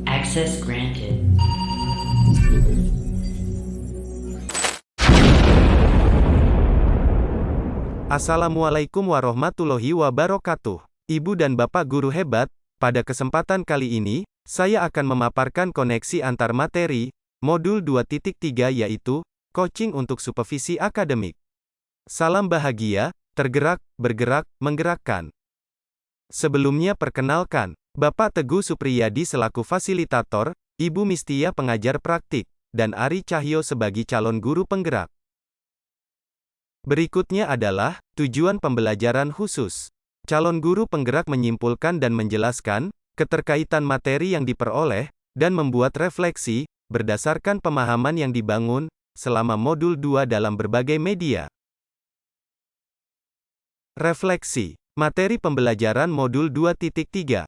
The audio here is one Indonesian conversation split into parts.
Access granted. Assalamualaikum warahmatullahi wabarakatuh. Ibu dan Bapak guru hebat, pada kesempatan kali ini, saya akan memaparkan koneksi antar materi, modul 2.3 yaitu, coaching untuk supervisi akademik. Salam bahagia, tergerak, bergerak, menggerakkan. Sebelumnya perkenalkan, Bapak Teguh Supriyadi selaku fasilitator, Ibu Mistia pengajar praktik, dan Ari Cahyo sebagai calon guru penggerak. Berikutnya adalah, tujuan pembelajaran khusus. Calon guru penggerak menyimpulkan dan menjelaskan, keterkaitan materi yang diperoleh, dan membuat refleksi, berdasarkan pemahaman yang dibangun, selama modul 2 dalam berbagai media. Refleksi. Materi pembelajaran modul 2.3.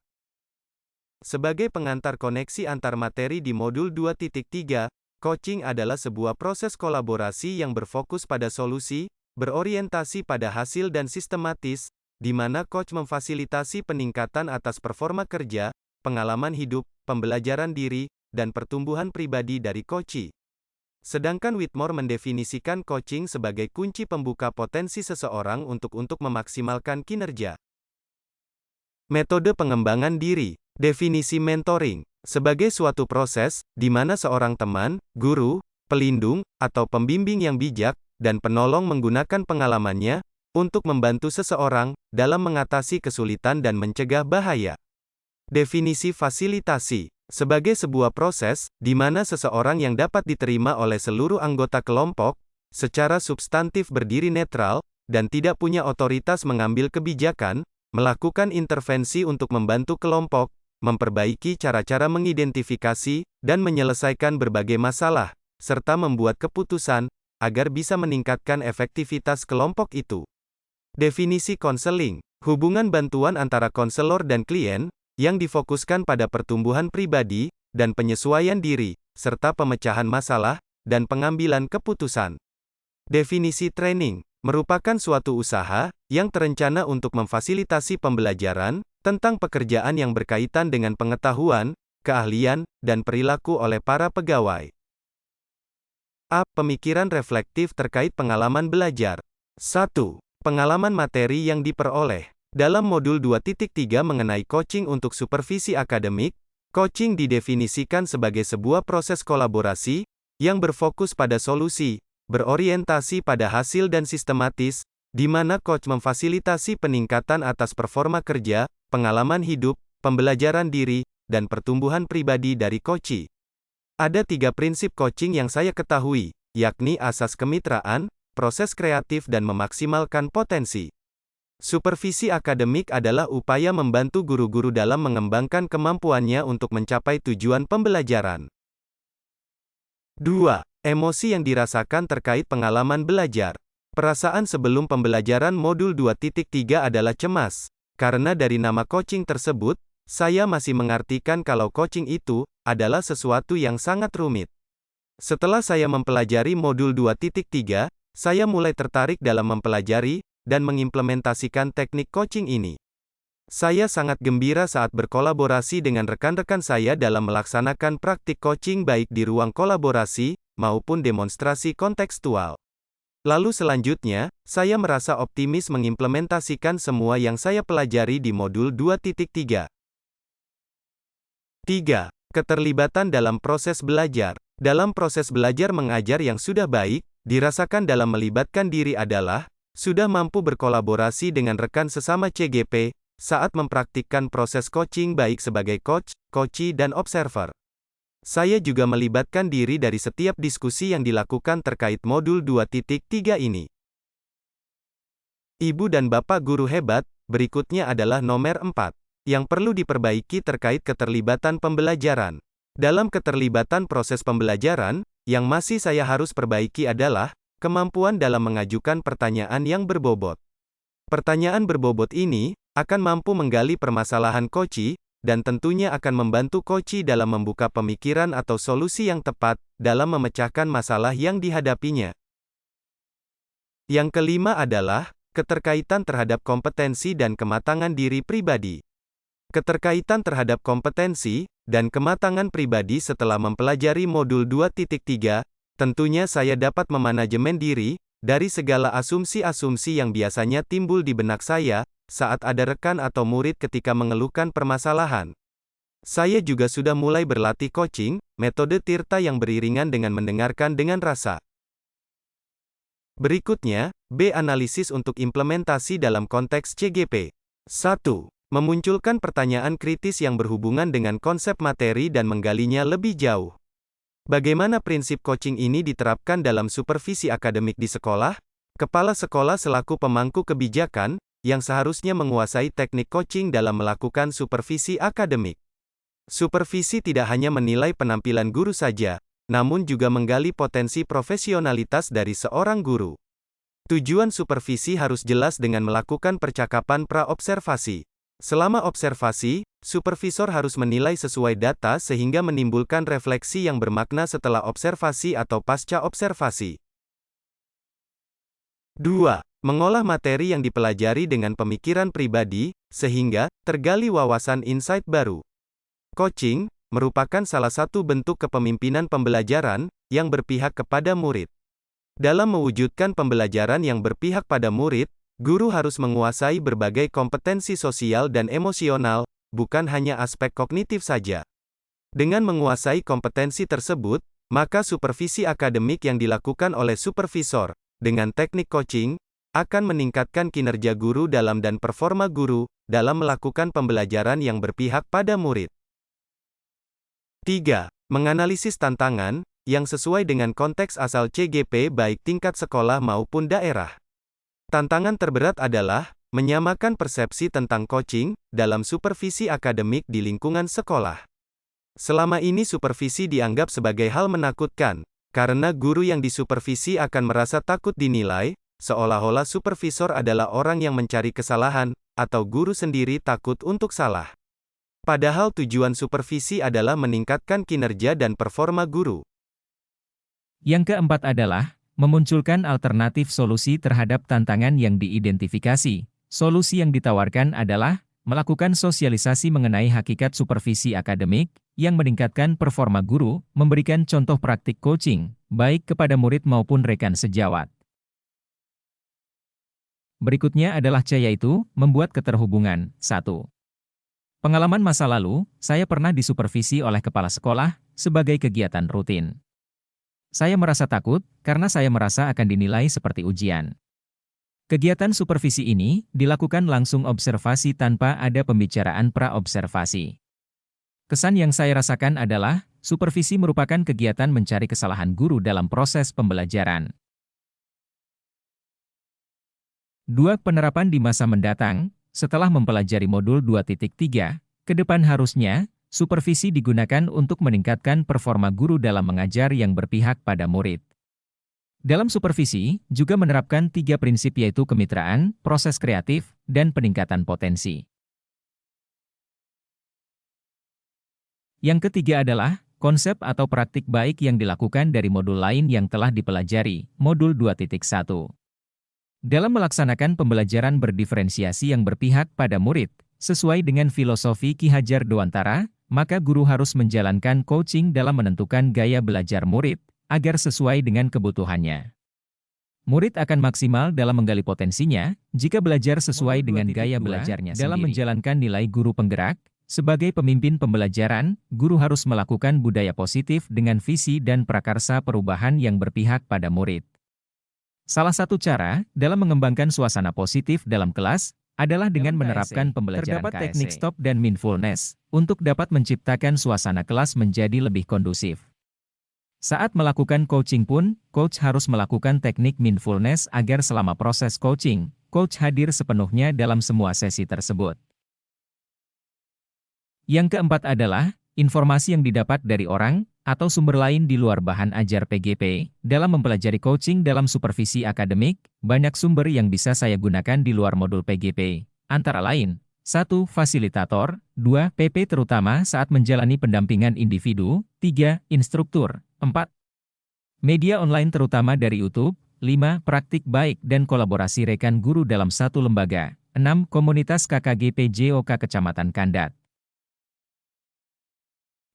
Sebagai pengantar koneksi antar materi di modul 2.3, coaching adalah sebuah proses kolaborasi yang berfokus pada solusi, berorientasi pada hasil dan sistematis, di mana coach memfasilitasi peningkatan atas performa kerja, pengalaman hidup, pembelajaran diri, dan pertumbuhan pribadi dari coachee. Sedangkan Whitmore mendefinisikan coaching sebagai kunci pembuka potensi seseorang untuk memaksimalkan kinerja. Metode pengembangan diri. Definisi mentoring. Sebagai suatu proses, di mana seorang teman, guru, pelindung, atau pembimbing yang bijak, dan penolong menggunakan pengalamannya, untuk membantu seseorang, dalam mengatasi kesulitan dan mencegah bahaya. Definisi fasilitasi. Sebagai sebuah proses, di mana seseorang yang dapat diterima oleh seluruh anggota kelompok, secara substantif berdiri netral, dan tidak punya otoritas mengambil kebijakan, melakukan intervensi untuk membantu kelompok, memperbaiki cara-cara mengidentifikasi, dan menyelesaikan berbagai masalah, serta membuat keputusan, agar bisa meningkatkan efektivitas kelompok itu. Definisi konseling. Hubungan bantuan antara konselor dan klien, yang difokuskan pada pertumbuhan pribadi, dan penyesuaian diri, serta pemecahan masalah, dan pengambilan keputusan. Definisi training. Merupakan suatu usaha, yang terencana untuk memfasilitasi pembelajaran, tentang pekerjaan yang berkaitan dengan pengetahuan, keahlian, dan perilaku oleh para pegawai. A. Pemikiran reflektif terkait pengalaman belajar. 1. Pengalaman materi yang diperoleh. Dalam modul 2.3 mengenai coaching untuk supervisi akademik, coaching didefinisikan sebagai sebuah proses kolaborasi, yang berfokus pada solusi, berorientasi pada hasil dan sistematis, di mana coach memfasilitasi peningkatan atas performa kerja, pengalaman hidup, pembelajaran diri, dan pertumbuhan pribadi dari coachee. Ada 3 prinsip coaching yang saya ketahui, yakni asas kemitraan, proses kreatif dan memaksimalkan potensi. Supervisi akademik adalah upaya membantu guru-guru dalam mengembangkan kemampuannya untuk mencapai tujuan pembelajaran. 2. Emosi yang dirasakan terkait pengalaman belajar. Perasaan sebelum pembelajaran modul 2.3 adalah cemas. Karena dari nama coaching tersebut, saya masih mengartikan kalau coaching itu adalah sesuatu yang sangat rumit. Setelah saya mempelajari modul 2.3, saya mulai tertarik dalam mempelajari dan mengimplementasikan teknik coaching ini. Saya sangat gembira saat berkolaborasi dengan rekan-rekan saya dalam melaksanakan praktik coaching baik di ruang kolaborasi maupun demonstrasi kontekstual. Lalu selanjutnya, saya merasa optimis mengimplementasikan semua yang saya pelajari di modul 2.3. 3. Keterlibatan dalam proses belajar. Dalam proses belajar mengajar yang sudah baik, dirasakan dalam melibatkan diri adalah, sudah mampu berkolaborasi dengan rekan sesama CGP, saat mempraktikkan proses coaching baik sebagai coach, coachee dan observer. Saya juga melibatkan diri dari setiap diskusi yang dilakukan terkait modul 2.3 ini. Ibu dan Bapak guru hebat, berikutnya adalah nomor 4. Yang perlu diperbaiki terkait keterlibatan pembelajaran. Dalam keterlibatan proses pembelajaran, yang masih saya harus perbaiki adalah, kemampuan dalam mengajukan pertanyaan yang berbobot. Pertanyaan berbobot ini, akan mampu menggali permasalahan coachee, dan tentunya akan membantu coachee dalam membuka pemikiran atau solusi yang tepat, dalam memecahkan masalah yang dihadapinya. Yang kelima adalah, keterkaitan terhadap kompetensi dan kematangan diri pribadi. Keterkaitan terhadap kompetensi dan kematangan pribadi setelah mempelajari modul 2.3, tentunya saya dapat memanajemen diri dari segala asumsi-asumsi yang biasanya timbul di benak saya saat ada rekan atau murid ketika mengeluhkan permasalahan. Saya juga sudah mulai berlatih coaching, metode Tirta yang beriringan dengan mendengarkan dengan rasa. Berikutnya, B. Analisis untuk implementasi dalam konteks CGP. 1. Memunculkan pertanyaan kritis yang berhubungan dengan konsep materi dan menggalinya lebih jauh. Bagaimana prinsip coaching ini diterapkan dalam supervisi akademik di sekolah? Kepala sekolah selaku pemangku kebijakan, yang seharusnya menguasai teknik coaching dalam melakukan supervisi akademik. Supervisi tidak hanya menilai penampilan guru saja, namun juga menggali potensi profesionalitas dari seorang guru. Tujuan supervisi harus jelas dengan melakukan percakapan pra-observasi. Selama observasi, supervisor harus menilai sesuai data sehingga menimbulkan refleksi yang bermakna setelah observasi atau pasca observasi. 2. Mengolah materi yang dipelajari dengan pemikiran pribadi, sehingga tergali wawasan insight baru. Coaching merupakan salah satu bentuk kepemimpinan pembelajaran yang berpihak kepada murid. Dalam mewujudkan pembelajaran yang berpihak pada murid, guru harus menguasai berbagai kompetensi sosial dan emosional, bukan hanya aspek kognitif saja. Dengan menguasai kompetensi tersebut, maka supervisi akademik yang dilakukan oleh supervisor, dengan teknik coaching, akan meningkatkan kinerja guru dalam dan performa guru, dalam melakukan pembelajaran yang berpihak pada murid. 3. Menganalisis tantangan, yang sesuai dengan konteks asal CGP baik tingkat sekolah maupun daerah. Tantangan terberat adalah menyamakan persepsi tentang coaching dalam supervisi akademik di lingkungan sekolah. Selama ini supervisi dianggap sebagai hal menakutkan, karena guru yang disupervisi akan merasa takut dinilai, seolah-olah supervisor adalah orang yang mencari kesalahan, atau guru sendiri takut untuk salah. Padahal tujuan supervisi adalah meningkatkan kinerja dan performa guru. Yang keempat adalah memunculkan alternatif solusi terhadap tantangan yang diidentifikasi. Solusi yang ditawarkan adalah melakukan sosialisasi mengenai hakikat supervisi akademik yang meningkatkan performa guru, memberikan contoh praktik coaching, baik kepada murid maupun rekan sejawat. Berikutnya adalah C, yaitu membuat keterhubungan. 1. Pengalaman masa lalu, saya pernah disupervisi oleh kepala sekolah sebagai kegiatan rutin. Saya merasa takut, karena saya merasa akan dinilai seperti ujian. Kegiatan supervisi ini dilakukan langsung observasi tanpa ada pembicaraan pra-observasi. Kesan yang saya rasakan adalah, supervisi merupakan kegiatan mencari kesalahan guru dalam proses pembelajaran. 2. Penerapan di masa mendatang, setelah mempelajari modul 2.3, ke depan harusnya, supervisi digunakan untuk meningkatkan performa guru dalam mengajar yang berpihak pada murid. Dalam supervisi, juga menerapkan 3 prinsip yaitu kemitraan, proses kreatif, dan peningkatan potensi. Yang ketiga adalah, konsep atau praktik baik yang dilakukan dari modul lain yang telah dipelajari, modul 2.1. Dalam melaksanakan pembelajaran berdiferensiasi yang berpihak pada murid, sesuai dengan filosofi Ki Hajar Dewantara, maka guru harus menjalankan coaching dalam menentukan gaya belajar murid, agar sesuai dengan kebutuhannya. Murid akan maksimal dalam menggali potensinya, jika belajar sesuai dengan gaya belajarnya sendiri. Dalam menjalankan nilai guru penggerak, sebagai pemimpin pembelajaran, guru harus melakukan budaya positif dengan visi dan prakarsa perubahan yang berpihak pada murid. Salah satu cara, dalam mengembangkan suasana positif dalam kelas, adalah dengan menerapkan pembelajaran terdapat teknik stop dan mindfulness, untuk dapat menciptakan suasana kelas menjadi lebih kondusif. Saat melakukan coaching pun, coach harus melakukan teknik mindfulness agar selama proses coaching, coach hadir sepenuhnya dalam semua sesi tersebut. Yang keempat adalah, informasi yang didapat dari orang, atau sumber lain di luar bahan ajar PGP. Dalam mempelajari coaching dalam supervisi akademik, banyak sumber yang bisa saya gunakan di luar modul PGP. Antara lain, 1. Fasilitator, 2. PP terutama saat menjalani pendampingan individu, 3. Instruktur, 4. Media online terutama dari YouTube, 5. Praktik baik dan kolaborasi rekan guru dalam satu lembaga. 6. Komunitas KKG PJOK Kecamatan Kandat.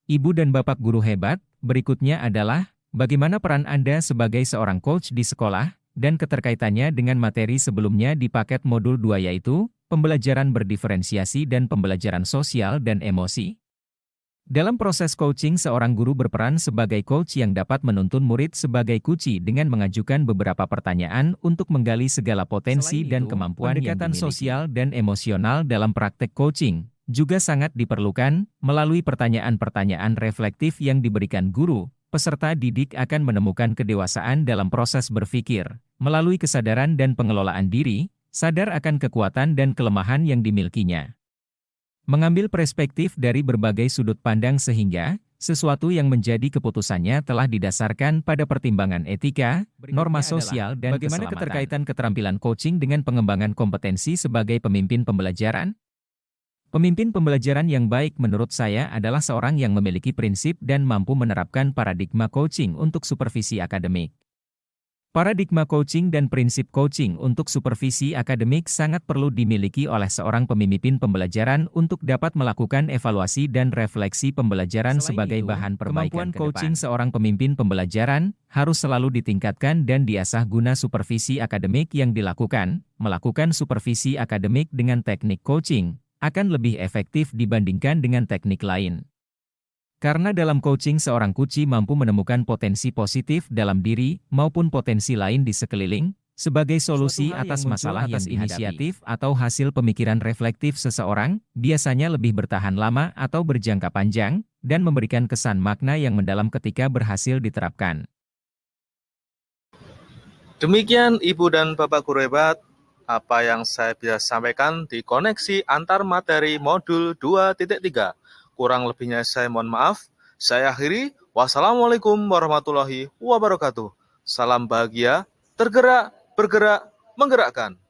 Ibu dan Bapak guru hebat, berikutnya adalah, bagaimana peran Anda sebagai seorang coach di sekolah, dan keterkaitannya dengan materi sebelumnya di paket modul 2 yaitu, pembelajaran berdiferensiasi dan pembelajaran sosial dan emosi. Dalam proses coaching, seorang guru berperan sebagai coach yang dapat menuntun murid sebagai kunci dengan mengajukan beberapa pertanyaan untuk menggali segala potensi dan kemampuan pendekatan sosial dan emosional dalam praktek coaching juga sangat diperlukan. Melalui pertanyaan-pertanyaan reflektif yang diberikan guru, peserta didik akan menemukan kedewasaan dalam proses berpikir, melalui kesadaran dan pengelolaan diri, sadar akan kekuatan dan kelemahan yang dimilikinya. Mengambil perspektif dari berbagai sudut pandang sehingga sesuatu yang menjadi keputusannya telah didasarkan pada pertimbangan etika, norma sosial, dan bagaimana keterkaitan keterampilan coaching dengan pengembangan kompetensi sebagai pemimpin pembelajaran? Pemimpin pembelajaran yang baik menurut saya adalah seorang yang memiliki prinsip dan mampu menerapkan paradigma coaching untuk supervisi akademik. Paradigma coaching dan prinsip coaching untuk supervisi akademik sangat perlu dimiliki oleh seorang pemimpin pembelajaran untuk dapat melakukan evaluasi dan refleksi pembelajaran sebagai bahan perbaikan ke depan. Kemampuan coaching seorang pemimpin pembelajaran harus selalu ditingkatkan dan diasah guna supervisi akademik yang dilakukan. Melakukan supervisi akademik dengan teknik coaching akan lebih efektif dibandingkan dengan teknik lain. Karena dalam coaching seorang kunci mampu menemukan potensi positif dalam diri maupun potensi lain di sekeliling, sebagai solusi atas masalah atas inisiatif atau hasil pemikiran reflektif seseorang, biasanya lebih bertahan lama atau berjangka panjang, dan memberikan kesan makna yang mendalam ketika berhasil diterapkan. Demikian Ibu dan Bapak guru hebat, apa yang saya bisa sampaikan di koneksi antar materi modul 2.3. Kurang lebihnya saya mohon maaf. Saya akhiri. Wassalamualaikum warahmatullahi wabarakatuh. Salam bahagia, tergerak, bergerak, menggerakkan.